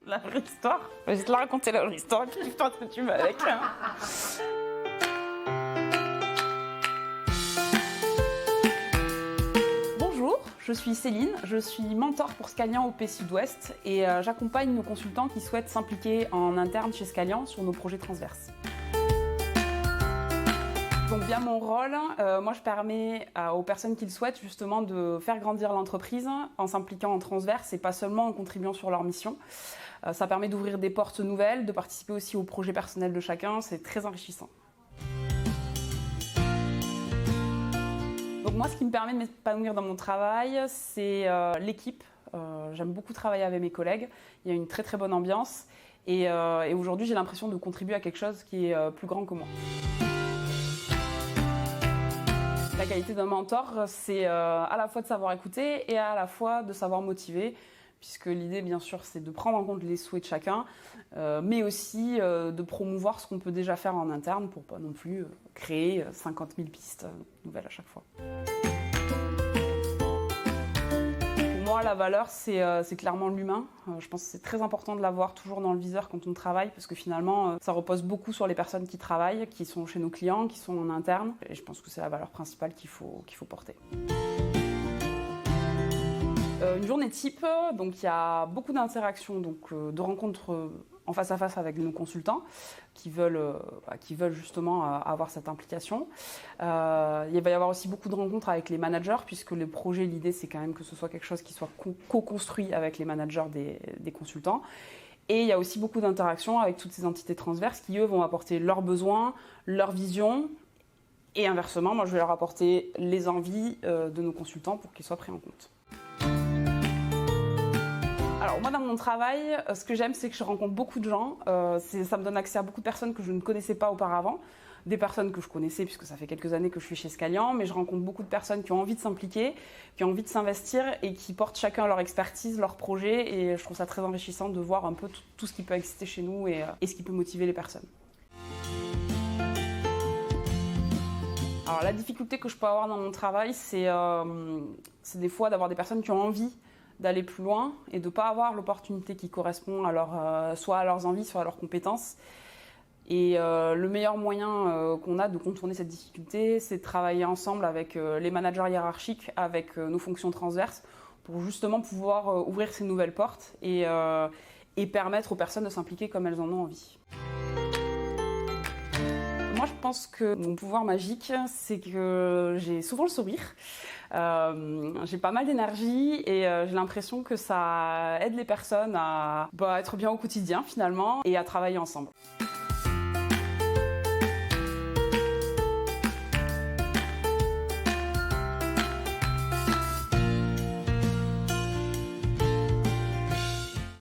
La vraie histoire. Je vais te la raconter, la vraie histoire, et puis tu feras ce que tu veux avec. Bonjour, je suis Céline, je suis mentor pour Scalian au Pays Sud-Ouest et j'accompagne nos consultants qui souhaitent s'impliquer en interne chez Scalian sur nos projets transverses. Donc via mon rôle, moi je permets aux personnes qui le souhaitent justement de faire grandir l'entreprise en s'impliquant en transverse et pas seulement en contribuant sur leur mission. Ça permet d'ouvrir des portes nouvelles, de participer aussi aux projets personnels de chacun, c'est très enrichissant. Donc moi ce qui me permet de m'épanouir dans mon travail, c'est l'équipe. J'aime beaucoup travailler avec mes collègues, il y a une très très bonne ambiance et aujourd'hui j'ai l'impression de contribuer à quelque chose qui est plus grand que moi. La qualité d'un mentor, c'est à la fois de savoir écouter et à la fois de savoir motiver, puisque l'idée, bien sûr, c'est de prendre en compte les souhaits de chacun, mais aussi de promouvoir ce qu'on peut déjà faire en interne pour pas non plus créer 50 000 pistes nouvelles à chaque fois. Pour moi, la valeur, c'est clairement l'humain. Je pense que c'est très important de l'avoir toujours dans le viseur quand on travaille, parce que finalement, ça repose beaucoup sur les personnes qui travaillent, qui sont chez nos clients, qui sont en interne. Et je pense que c'est la valeur principale qu'il faut porter. Une journée type, donc il y a beaucoup d'interactions, donc de rencontres en face à face avec nos consultants qui veulent justement avoir cette implication. Il va y avoir aussi beaucoup de rencontres avec les managers, puisque le projet, l'idée c'est quand même que ce soit quelque chose qui soit co-construit avec les managers des consultants. Et il y a aussi beaucoup d'interactions avec toutes ces entités transverses qui, eux, vont apporter leurs besoins, leur vision. Et inversement, moi je vais leur apporter les envies de nos consultants pour qu'ils soient pris en compte. Alors moi dans mon travail, ce que j'aime c'est que je rencontre beaucoup de gens, ça me donne accès à beaucoup de personnes que je ne connaissais pas auparavant, des personnes que je connaissais puisque ça fait quelques années que je suis chez Scalian, mais je rencontre beaucoup de personnes qui ont envie de s'impliquer, qui ont envie de s'investir et qui portent chacun leur expertise, leur projet et je trouve ça très enrichissant de voir un peu tout ce qui peut exister chez nous et ce qui peut motiver les personnes. Alors la difficulté que je peux avoir dans mon travail, c'est des fois d'avoir des personnes qui ont envie d'aller plus loin et de ne pas avoir l'opportunité qui correspond à soit à leurs envies, soit à leurs compétences. Et le meilleur moyen qu'on a de contourner cette difficulté, c'est de travailler ensemble avec les managers hiérarchiques, avec nos fonctions transverses, pour justement pouvoir ouvrir ces nouvelles portes et permettre aux personnes de s'impliquer comme elles en ont envie. Moi, je pense que mon pouvoir magique, c'est que j'ai souvent le sourire. J'ai pas mal d'énergie et j'ai l'impression que ça aide les personnes à être bien au quotidien finalement et à travailler ensemble.